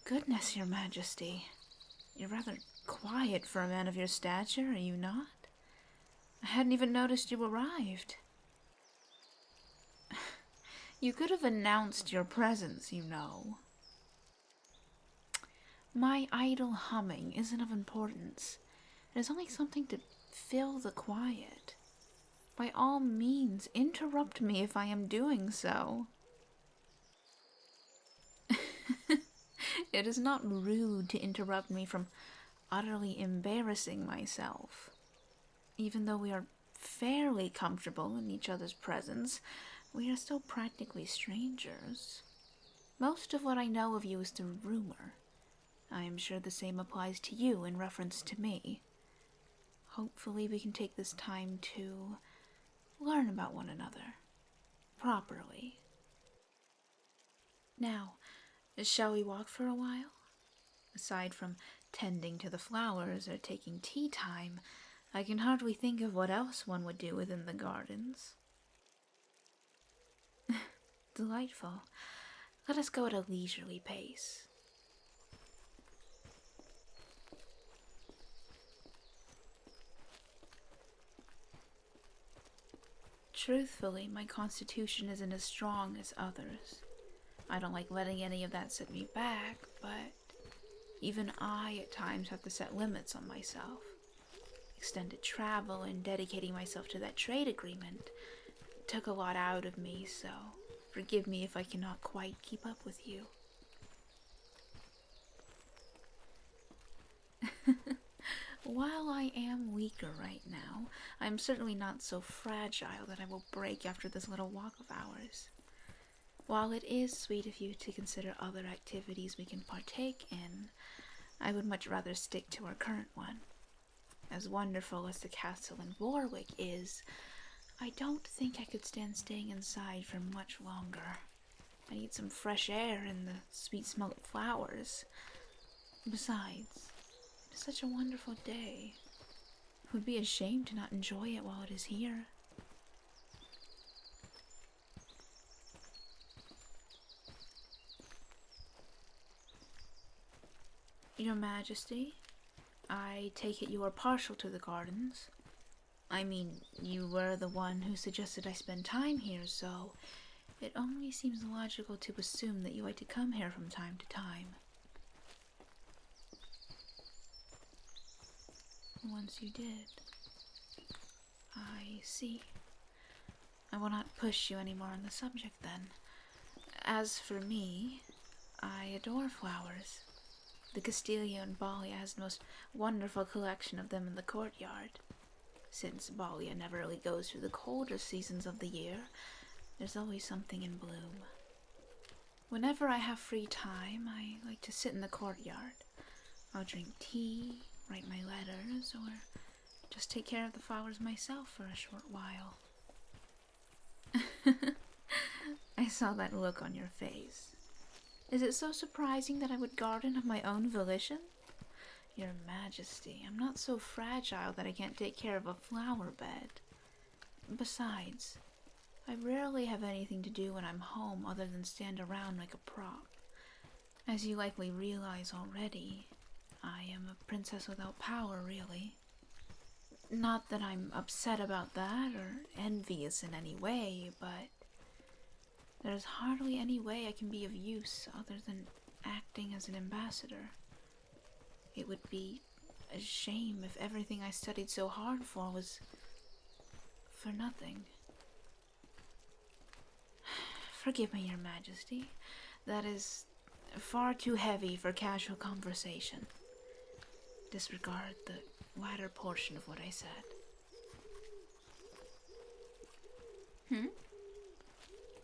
Goodness, Your Majesty. You're rather quiet for a man of your stature, are you not? I hadn't even noticed you arrived. You could have announced your presence, you know. My idle humming isn't of importance. It is only something to fill the quiet. By all means, interrupt me if I am doing so. It is not rude to interrupt me from utterly embarrassing myself. Even though we are fairly comfortable in each other's presence, we are still practically strangers. Most of what I know of you is through rumor. I am sure the same applies to you in reference to me. Hopefully we can take this time to learn about one another properly. Now, shall we walk for a while? Aside from tending to the flowers or taking tea time, I can hardly think of what else one would do within the gardens. Delightful. Let us go at a leisurely pace. Truthfully, my constitution isn't as strong as others. I don't like letting any of that set me back, but even I at times have to set limits on myself. Extended travel and dedicating myself to that trade agreement took a lot out of me, so forgive me if I cannot quite keep up with you. While I am weaker right now, I am certainly not so fragile that I will break after this little walk of ours. While it is sweet of you to consider other activities we can partake in, I would much rather stick to our current one. As wonderful as the castle in Warwick is, I don't think I could stand staying inside for much longer. I need some fresh air and the sweet smell of flowers. Besides, it is such a wonderful day. It would be a shame to not enjoy it while it is here. Your Majesty, I take it you are partial to the gardens. I mean, you were the one who suggested I spend time here, so it only seems logical to assume that you like to come here from time to time. Once you did. I see. I will not push you any more on the subject then. As for me, I adore flowers. The Castillo in Balia has the most wonderful collection of them in the courtyard. Since Balia never really goes through the colder seasons of the year, there's always something in bloom. Whenever I have free time, I like to sit in the courtyard. I'll drink tea, write my letters, or just take care of the flowers myself for a short while. I saw that look on your face. Is it so surprising that I would garden of my own volition? Your Majesty, I'm not so fragile that I can't take care of a flower bed. Besides, I rarely have anything to do when I'm home other than stand around like a prop. As you likely realize already, I am a princess without power, really. Not that I'm upset about that or envious in any way, but there's hardly any way I can be of use other than acting as an ambassador. It would be a shame if everything I studied so hard for was for nothing. Forgive me, Your Majesty. That is far too heavy for casual conversation. Disregard the latter portion of what I said.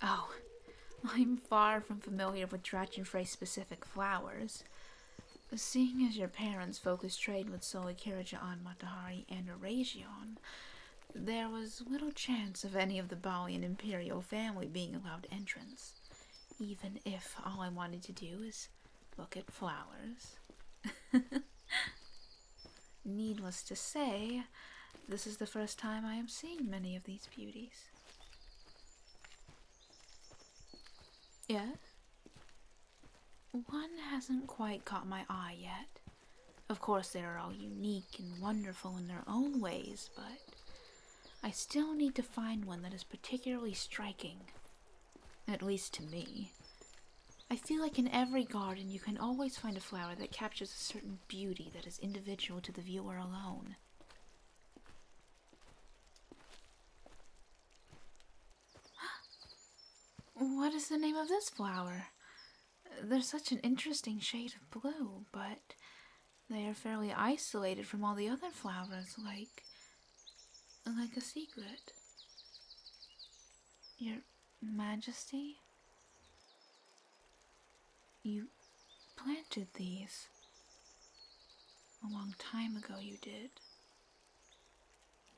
Oh, I'm far from familiar with Drachenfrey-specific flowers. Seeing as your parents focus trade with Solikirja on Matahari and Erasion, There was little chance of any of the Balian imperial family being allowed entrance, even if all I wanted to do is look at flowers. Needless to say, this is the first time I am seeing many of these beauties. Yes? One hasn't quite caught my eye yet. Of course, they are all unique and wonderful in their own ways, but I still need to find one that is particularly striking. At least to me. I feel like in every garden you can always find a flower that captures a certain beauty that is individual to the viewer alone. What is the name of this flower? They're such an interesting shade of blue, but they are fairly isolated from all the other flowers, like a secret. Your Majesty? You planted these. A long time ago you did.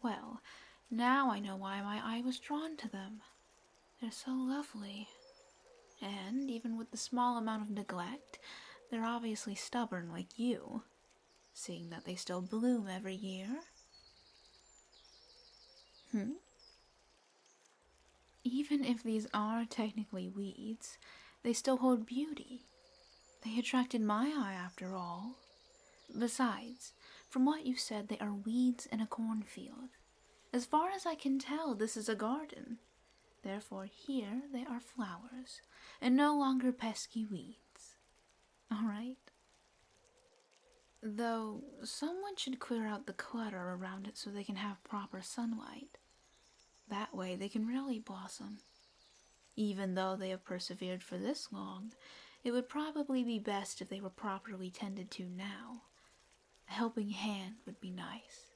Well, now I know why my eye was drawn to them. They're so lovely. And even with the small amount of neglect, they're obviously stubborn like you, seeing that they still bloom every year. Even if these are technically weeds, they still hold beauty. They attracted my eye after all. Besides, from what you said, they are weeds in a cornfield. As far as I can tell, this is a garden. Therefore, here they are flowers, and no longer pesky weeds. All right? Though, someone should clear out the clutter around it so they can have proper sunlight. That way they can really blossom. Even though they have persevered for this long, it would probably be best if they were properly tended to now. A helping hand would be nice.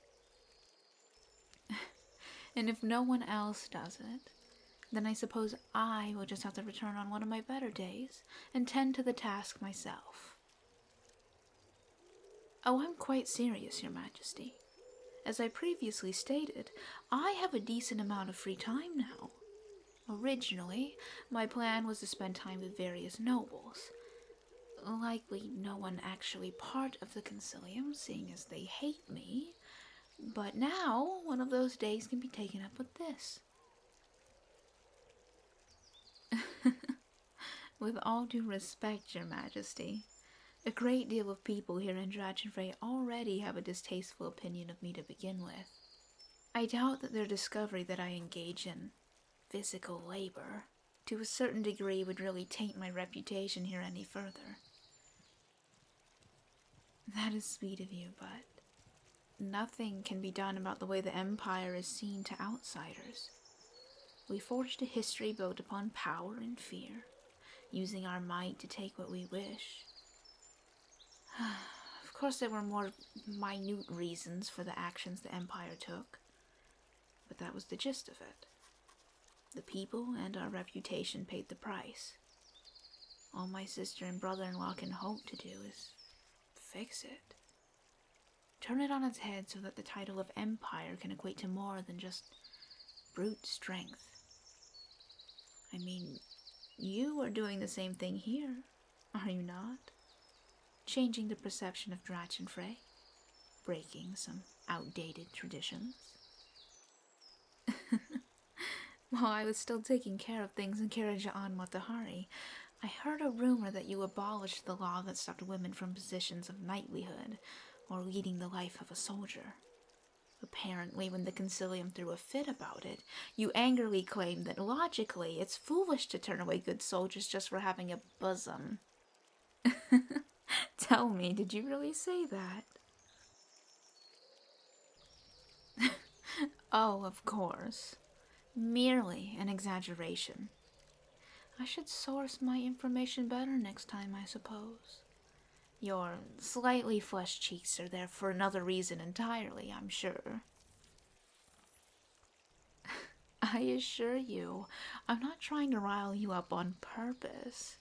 And if no one else does it, then I suppose I will just have to return on one of my better days and tend to the task myself. Oh, I'm quite serious, Your Majesty. As I previously stated, I have a decent amount of free time now. Originally, my plan was to spend time with various nobles. Likely no one actually part of the Concilium, seeing as they hate me. But now, one of those days can be taken up with this. With all due respect, Your Majesty, a great deal of people here in Dragonfrey already have a distasteful opinion of me to begin with. I doubt that their discovery that I engage in physical labor, to a certain degree, would really taint my reputation here any further. That is sweet of you, but nothing can be done about the way the Empire is seen to outsiders. We forged a history built upon power and fear, using our might to take what we wish. Of course, there were more minute reasons for the actions the Empire took, but that was the gist of it. The people and our reputation paid the price. All my sister and brother-in-law can hope to do is fix it. Turn it on its head so that the title of Empire can equate to more than just brute strength. I mean, you are doing the same thing here, are you not? Changing the perception of Dragonfrey, breaking some outdated traditions. While I was still taking care of things in Karajan Matahari, I heard a rumor that you abolished the law that stopped women from positions of knightlyhood or leading the life of a soldier. Apparently, when the Concilium threw a fit about it, you angrily claimed that logically it's foolish to turn away good soldiers just for having a bosom. Tell me, did you really say that? Oh, of course. Merely an exaggeration. I should source my information better next time, I suppose. Your slightly flushed cheeks are there for another reason entirely, I'm sure. I assure you, I'm not trying to rile you up on purpose.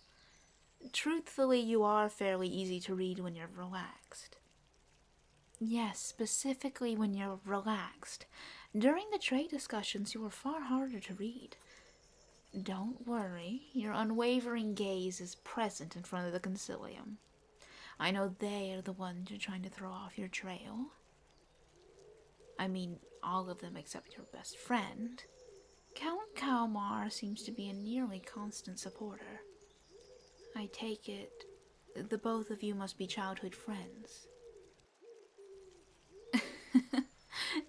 Truthfully, you are fairly easy to read when you're relaxed. Yes, specifically when you're relaxed. During the trade discussions, you were far harder to read. Don't worry, your unwavering gaze is present in front of the Concilium. I know they are the ones you're trying to throw off your trail. I mean, all of them except your best friend. Count Kalmár seems to be a nearly constant supporter. I take it the both of you must be childhood friends.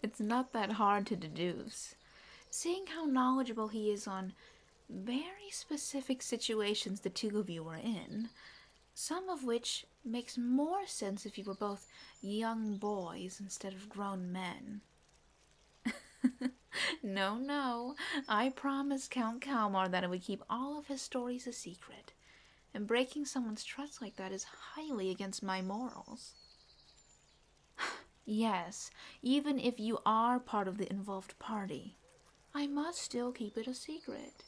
It's not that hard to deduce. Seeing how knowledgeable he is on very specific situations the two of you were in, some of which makes more sense if you were both young boys instead of grown men. No, I promised Count Kalmár that I would keep all of his stories a secret, and breaking someone's trust like that is highly against my morals. Yes, even if you are part of the involved party, I must still keep it a secret.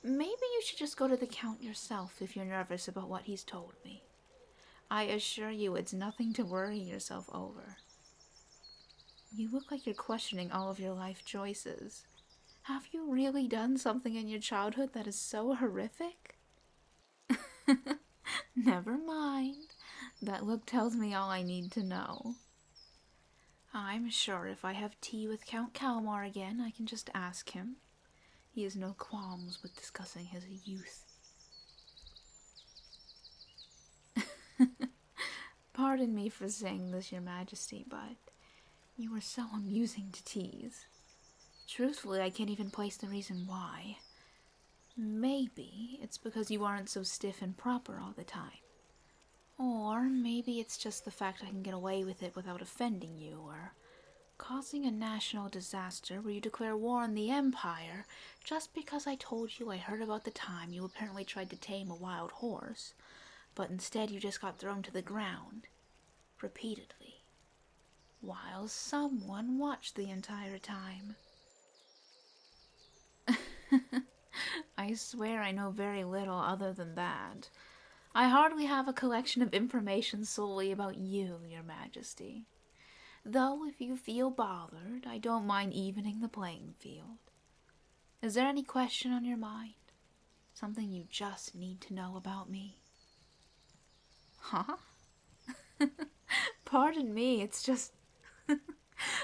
Maybe you should just go to the Count yourself if you're nervous about what he's told me. I assure you it's nothing to worry yourself over. You look like you're questioning all of your life choices. Have you really done something in your childhood that is so horrific? Never mind. That look tells me all I need to know. I'm sure if I have tea with Count Kalmár again, I can just ask him. He has no qualms with discussing his youth. Pardon me for saying this, Your Majesty, but you were so amusing to tease. Truthfully, I can't even place the reason why. Maybe it's because you aren't so stiff and proper all the time. Or maybe it's just the fact I can get away with it without offending you, or causing a national disaster where you declare war on the Empire just because I told you I heard about the time you apparently tried to tame a wild horse, but instead you just got thrown to the ground, repeatedly, while someone watched the entire time. I swear I know very little other than that. I hardly have a collection of information solely about you, Your Majesty. Though if you feel bothered, I don't mind evening the playing field. Is there any question on your mind? Something you just need to know about me? Huh? Pardon me, it's just...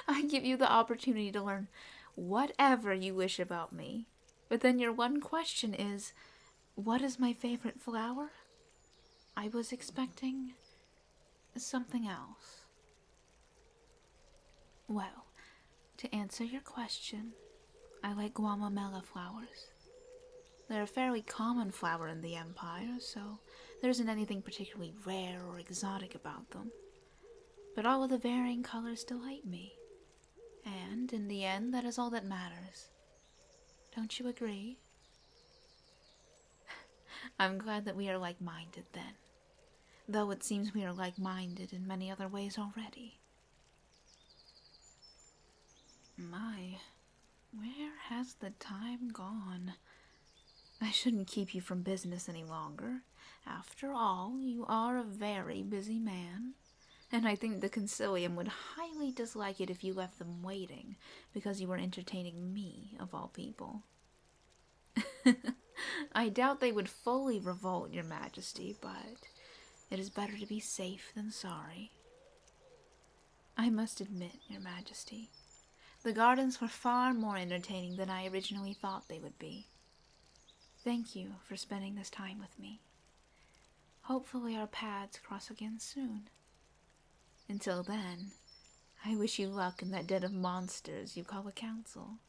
I give you the opportunity to learn whatever you wish about me. But then your one question is, what is my favorite flower? I was expecting something else. Well, to answer your question, I like guamamela flowers. They're a fairly common flower in the Empire, so there isn't anything particularly rare or exotic about them. But all of the varying colors delight me. And, in the end, that is all that matters. Don't you agree? I'm glad that we are like-minded, then. Though it seems we are like-minded in many other ways already. My, where has the time gone? I shouldn't keep you from business any longer. After all, you are a very busy man. And I think the Concilium would highly dislike it if you left them waiting, because you were entertaining me, of all people. I doubt they would fully revolt, Your Majesty, but it is better to be safe than sorry. I must admit, Your Majesty, the gardens were far more entertaining than I originally thought they would be. Thank you for spending this time with me. Hopefully our paths cross again soon. Until then, I wish you luck in that den of monsters you call a council.